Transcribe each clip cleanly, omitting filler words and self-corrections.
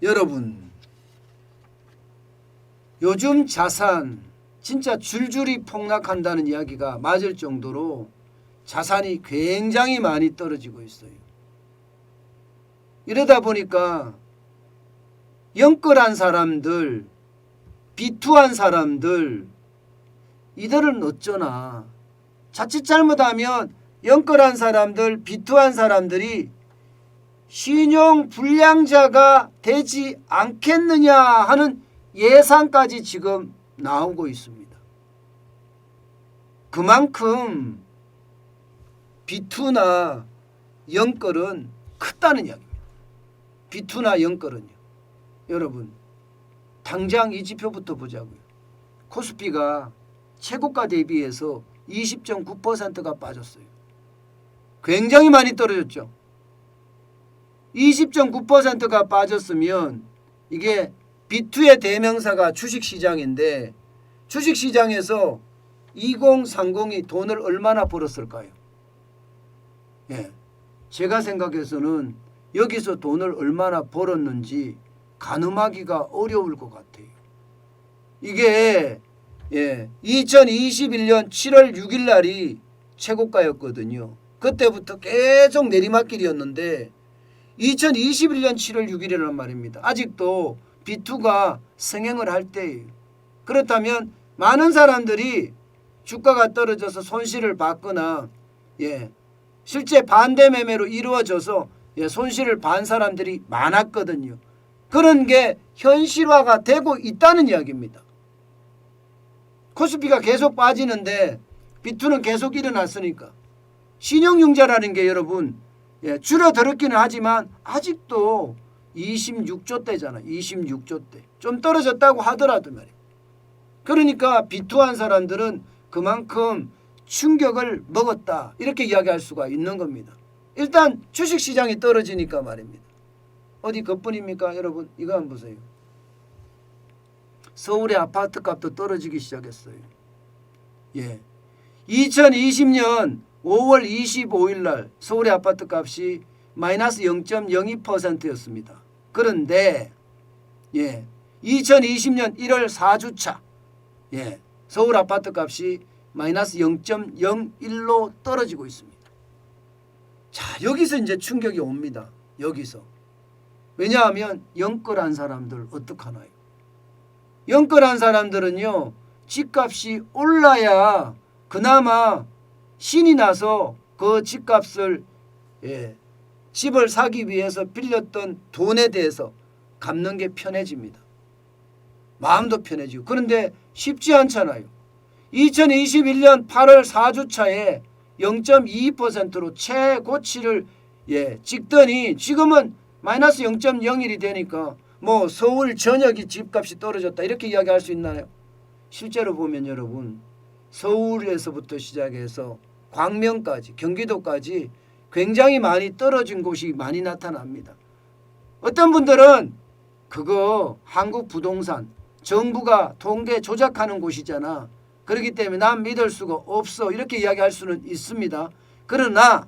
여러분, 요즘 자산 진짜 줄줄이 폭락한다는 이야기가 맞을 정도로 자산이 굉장히 많이 떨어지고 있어요. 이러다 보니까 영끌한 사람들, 비투한 사람들, 이들은 어쩌나. 자칫 잘못하면 영끌한 사람들, 비투한 사람들이 신용 불량자가 되지 않겠느냐 하는 예상까지 지금 나오고 있습니다. 그만큼 비투나 영끌은 크다는 이야기입니다. 비투나 영끌은요. 여러분, 당장 이 지표부터 보자고요. 코스피가 최고가 대비해서 20.9%가 빠졌어요. 굉장히 많이 떨어졌죠. 20.9%가 빠졌으면 이게 비투의 대명사가 주식시장인데 주식시장에서 2030이 돈을 얼마나 벌었을까요? 예, 제가 생각해서는 여기서 돈을 얼마나 벌었는지 가늠하기가 어려울 것 같아요. 이게 2021년 7월 6일 날이 최고가였거든요. 그때부터 계속 내리막길이었는데 2021년 7월 6일이란 말입니다. 아직도 비투가 성행을 할 때예요. 그렇다면 많은 사람들이 주가가 떨어져서 손실을 받거나 실제 반대 매매로 이루어져서 손실을 반 사람들이 많았거든요. 그런 게 현실화가 되고 있다는 이야기입니다. 코스피가 계속 빠지는데 비투는 계속 일어났으니까 신용융자라는 게 여러분 줄어들었기는 하지만 아직도 26조 대잖아. 26조 대. 좀 떨어졌다고 하더라도 말이에요. 그러니까 비투한 사람들은 그만큼 충격을 먹었다. 이렇게 이야기할 수가 있는 겁니다. 일단 주식시장이 떨어지니까 말입니다. 어디 그뿐입니까 여러분? 이거 한번 보세요. 서울의 아파트값도 떨어지기 시작했어요. 2020년 5월 25일 날 서울의 아파트값이 마이너스 0.02%였습니다. 그런데 2020년 1월 4주차 서울 아파트값이 마이너스 0.01로 떨어지고 있습니다. 자, 여기서 이제 충격이 옵니다. 여기서. 왜냐하면 영끌한 사람들 어떡하나요? 영끌한 사람들은요. 집값이 올라야 그나마 신이 나서 그 집값을 집을 사기 위해서 빌렸던 돈에 대해서 갚는 게 편해집니다. 마음도 편해지고. 그런데 쉽지 않잖아요. 2021년 8월 4주차에 0.22%로 최고치를 찍더니 지금은 마이너스 0.01이 되니까 뭐 서울 전역이 집값이 떨어졌다 이렇게 이야기할 수 있나요? 실제로 보면 여러분 서울에서부터 시작해서 광명까지 경기도까지 굉장히 많이 떨어진 곳이 많이 나타납니다. 어떤 분들은 그거 한국 부동산 정부가 통계 조작하는 곳이잖아. 그렇기 때문에 난 믿을 수가 없어 이렇게 이야기할 수는 있습니다. 그러나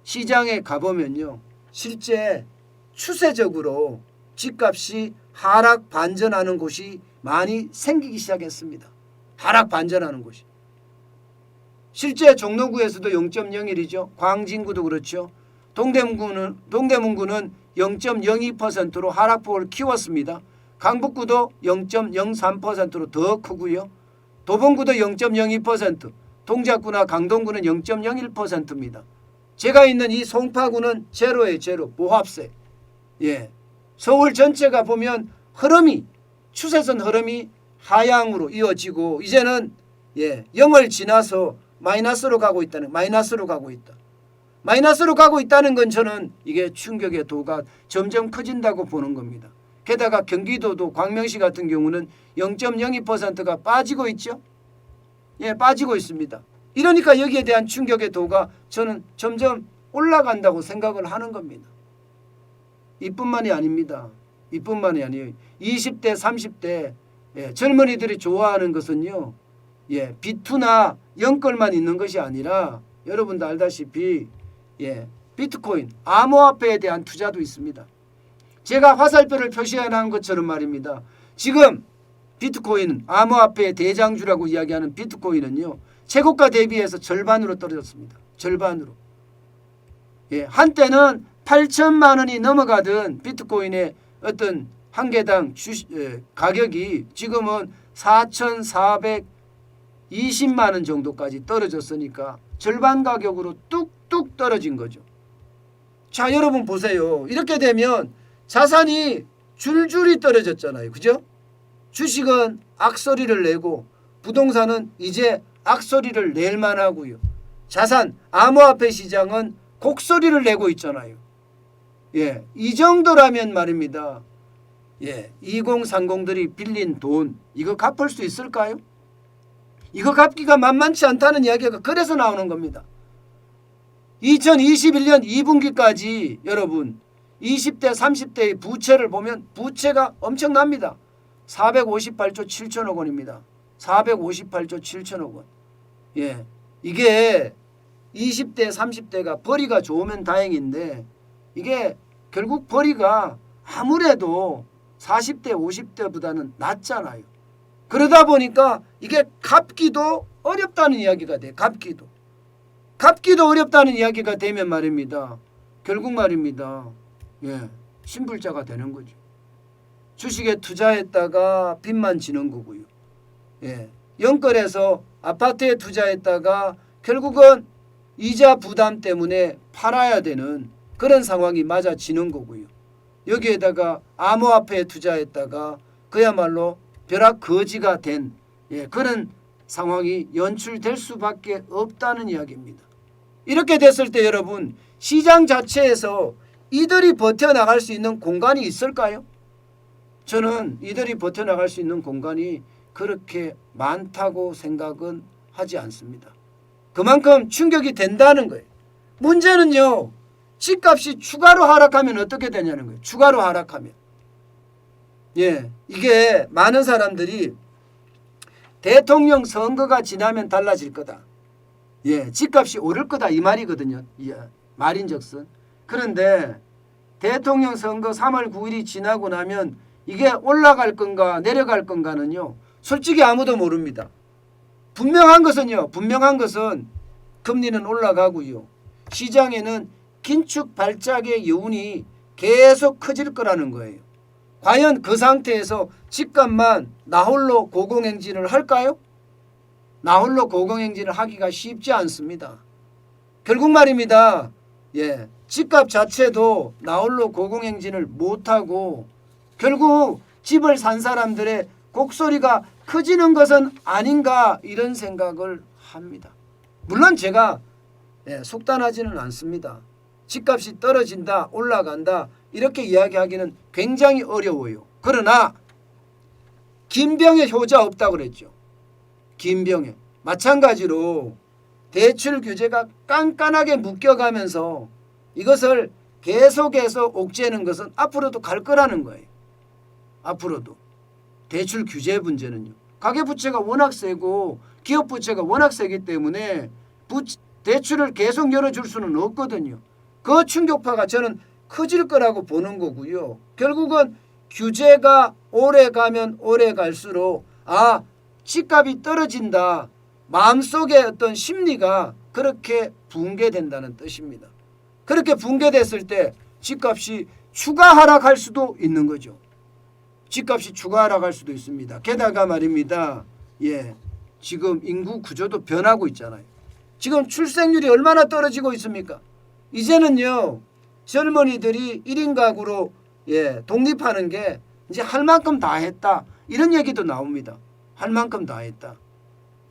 시장에 가보면요. 실제 추세적으로 집값이 하락 반전하는 곳이 많이 생기기 시작했습니다. 하락 반전하는 곳이. 실제 종로구에서도 0.01이죠. 광진구도 그렇죠. 동대문구는 0.02%로 하락폭을 키웠습니다. 강북구도 0.03%로 더 크고요. 도봉구도 0.02%, 동작구나 강동구는 0.01%입니다. 제가 있는 이 송파구는 제로예요. 제로. 보합세. 서울 전체가 보면 흐름이 추세선 흐름이 하향으로 이어지고 이제는 0을 지나서 마이너스로 가고 있다. 마이너스로 가고 있다는 건 저는 이게 충격의 도가 점점 커진다고 보는 겁니다. 게다가 경기도도 광명시 같은 경우는 0.02%가 빠지고 있죠. 빠지고 있습니다. 이러니까 여기에 대한 충격의 도가 저는 점점 올라간다고 생각을 하는 겁니다. 이뿐만이 아닙니다. 이뿐만이 아니에요. 20대 30대 젊은이들이 좋아하는 것은요. 비투나 영끌만 있는 것이 아니라 여러분도 알다시피 비트코인 암호화폐에 대한 투자도 있습니다. 제가 화살표를 표시해 놓은 것처럼 말입니다. 지금 비트코인, 암호화폐의 대장주라고 이야기하는 비트코인은요. 최고가 대비해서 절반으로 떨어졌습니다. 절반으로. 예, 한때는 8천만 원이 넘어가던 비트코인의 어떤 한 개당 가격이 지금은 4,420만 원 정도까지 떨어졌으니까 절반 가격으로 뚝뚝 떨어진 거죠. 자, 여러분 보세요. 이렇게 되면 자산이 줄줄이 떨어졌잖아요. 그죠? 주식은 악소리를 내고 부동산은 이제 악소리를 낼 만하고요. 자산, 암호화폐 시장은 곡소리를 내고 있잖아요. 예, 이 정도라면 말입니다. 예, 2030들이 빌린 돈 이거 갚을 수 있을까요? 이거 갚기가 만만치 않다는 이야기가 그래서 나오는 겁니다. 2021년 2분기까지 여러분 20대 30대의 부채를 보면 부채가 엄청납니다. 458조 7천억 원입니다. 458조 7천억 원. 예, 이게 20대 30대가 벌이가 좋으면 다행인데 이게 결국 벌이가 아무래도 40대 50대보다는 낮잖아요. 그러다 보니까 이게 갚기도 어렵다는 이야기가 돼요. 갚기도 어렵다는 이야기가 되면 말입니다. 결국 말입니다. 예, 신불자가 되는 거죠. 주식에 투자했다가 빚만 지는 거고요. 예, 연끌해서 아파트에 투자했다가 결국은 이자 부담 때문에 팔아야 되는 그런 상황이 맞아지는 거고요. 여기에다가 암호화폐에 투자했다가 그야말로 벼락거지가 된 그런 상황이 연출될 수밖에 없다는 이야기입니다. 이렇게 됐을 때 여러분 시장 자체에서 이들이 버텨나갈 수 있는 공간이 있을까요? 저는 이들이 버텨나갈 수 있는 공간이 그렇게 많다고 생각은 하지 않습니다. 그만큼 충격이 된다는 거예요. 문제는요. 집값이 추가로 하락하면 어떻게 되냐는 거예요. 추가로 하락하면. 예, 이게 많은 사람들이 대통령 선거가 지나면 달라질 거다. 예, 집값이 오를 거다 이 말이거든요. 예, 말인즉슨. 그런데 대통령 선거 3월 9일이 지나고 나면 이게 올라갈 건가 내려갈 건가는요. 솔직히 아무도 모릅니다. 분명한 것은 금리는 올라가고요. 시장에는 긴축 발작의 여운이 계속 커질 거라는 거예요. 과연 그 상태에서 집값만 나홀로 고공행진을 할까요? 나홀로 고공행진을 하기가 쉽지 않습니다. 결국 말입니다. 예, 집값 자체도 나홀로 고공행진을 못하고 결국 집을 산 사람들의 곡소리가 커지는 것은 아닌가 이런 생각을 합니다. 물론 제가 속단하지는 않습니다. 집값이 떨어진다 올라간다 이렇게 이야기하기는 굉장히 어려워요. 그러나 김병의 효자 없다고 그랬죠. 김병의. 마찬가지로 대출 규제가 깐깐하게 묶여가면서 이것을 계속해서 옥죄는 것은 앞으로도 갈 거라는 거예요. 앞으로도. 대출 규제 문제는요. 가계부채가 워낙 세고 기업부채가 워낙 세기 때문에 대출을 계속 열어줄 수는 없거든요. 그 충격파가 저는 커질 거라고 보는 거고요. 결국은 규제가 오래 가면 오래 갈수록 집값이 떨어진다. 마음속의 어떤 심리가 그렇게 붕괴된다는 뜻입니다. 그렇게 붕괴됐을 때 집값이 추가 하락할 수도 있는 거죠. 집값이 추가 하락할 수도 있습니다. 게다가 말입니다. 예, 지금 인구 구조도 변하고 있잖아요. 지금 출생률이 얼마나 떨어지고 있습니까? 이제는요. 젊은이들이 1인 가구로 독립하는 게 이제 할 만큼 다 했다. 이런 얘기도 나옵니다. 할 만큼 다 했다.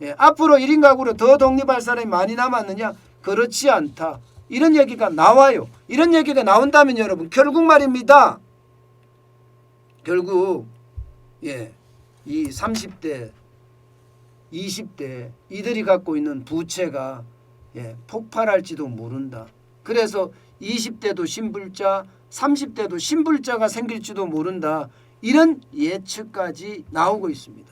예, 앞으로 1인 가구로 더 독립할 사람이 많이 남았느냐? 그렇지 않다. 이런 얘기가 나와요. 이런 얘기가 나온다면 여러분 결국 말입니다. 결국 이 30대 20대 이들이 갖고 있는 부채가 폭발할지도 모른다. 그래서 20대도 신불자 30대도 신불자가 생길지도 모른다. 이런 예측까지 나오고 있습니다.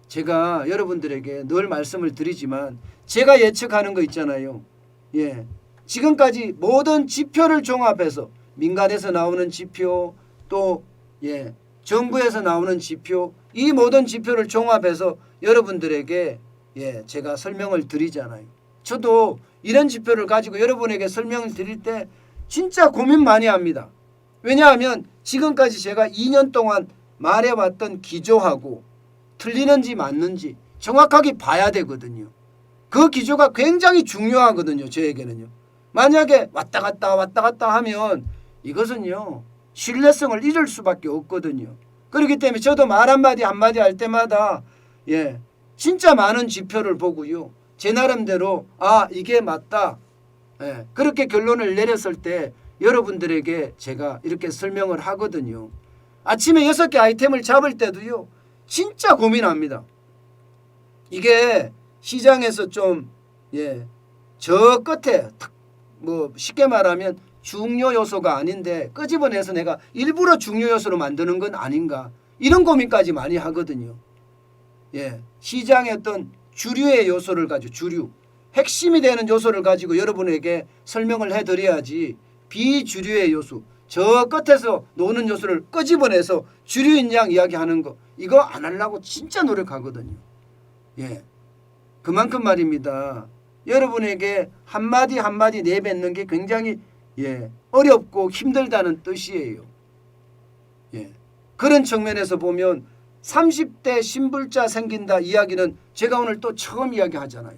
제가 여러분들에게 늘 말씀을 드리지만 제가 예측하는 거 있잖아요. 지금까지 모든 지표를 종합해서 민간에서 나오는 지표 또 정부에서 나오는 지표 이 모든 지표를 종합해서 여러분들에게 제가 설명을 드리잖아요. 저도 이런 지표를 가지고 여러분에게 설명을 드릴 때 진짜 고민 많이 합니다. 왜냐하면 지금까지 제가 2년 동안 말해왔던 기조하고 틀리는지 맞는지 정확하게 봐야 되거든요. 그 기조가 굉장히 중요하거든요. 저에게는요. 만약에 왔다 갔다 하면 이것은요 신뢰성을 잃을 수밖에 없거든요. 그렇기 때문에 저도 말 한마디 한마디 할 때마다 진짜 많은 지표를 보고요. 제 나름대로 이게 맞다. 그렇게 결론을 내렸을 때 여러분들에게 제가 이렇게 설명을 하거든요. 아침에 6개 아이템을 잡을 때도요. 진짜 고민합니다. 이게 시장에서 좀 저 끝에 뭐 쉽게 말하면 중요 요소가 아닌데 끄집어내서 내가 일부러 중요 요소로 만드는 건 아닌가 이런 고민까지 많이 하거든요. 시장의 어떤 주류의 요소를 가지고 주류 핵심이 되는 요소를 가지고 여러분에게 설명을 해드려야지 비주류의 요소 저 끝에서 노는 요소를 끄집어내서 주류인 양 이야기하는 거 이거 안 하려고 진짜 노력하거든요. 그만큼 말입니다. 여러분에게 한마디 한마디 내뱉는 게 굉장히 어렵고 힘들다는 뜻이에요. 그런 측면에서 보면 30대 신불자 생긴다 이야기는 제가 오늘 또 처음 이야기하잖아요.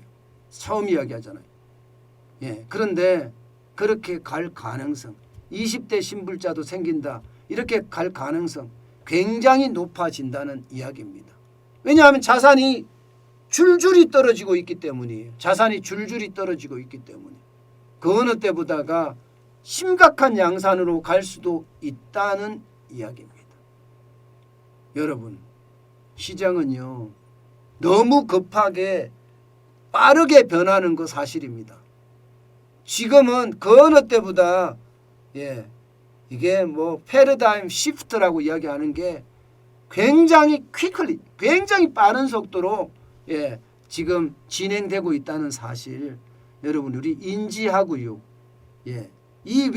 그런데 그렇게 갈 가능성 20대 신불자도 생긴다 이렇게 갈 가능성 굉장히 높아진다는 이야기입니다. 왜냐하면 자산이 줄줄이 떨어지고 있기 때문이에요. 그 어느 때보다가 심각한 양산으로 갈 수도 있다는 이야기입니다. 여러분 시장은요 너무 급하게 빠르게 변하는 거 사실입니다. 지금은 그 어느 때보다 이게 뭐 패러다임 시프트라고 이야기하는 게 굉장히 굉장히 빠른 속도로 지금 진행되고 있다는 사실 여러분 우리 인지하고요. 이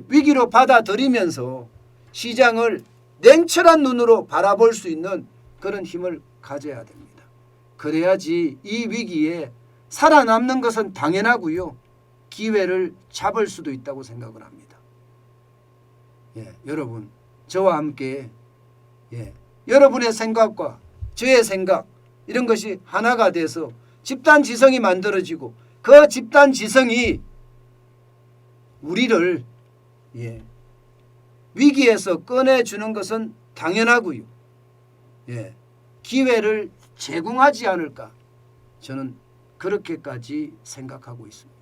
위기로 받아들이면서 시장을 냉철한 눈으로 바라볼 수 있는 그런 힘을 가져야 됩니다. 그래야지 이 위기에 살아남는 것은 당연하고요. 기회를 잡을 수도 있다고 생각을 합니다. 여러분 저와 함께 여러분의 생각과 저의 생각 이런 것이 하나가 돼서 집단지성이 만들어지고 그 집단지성이 우리를 위기에서 꺼내주는 것은 당연하고요. 기회를 제공하지 않을까 저는 그렇게까지 생각하고 있습니다.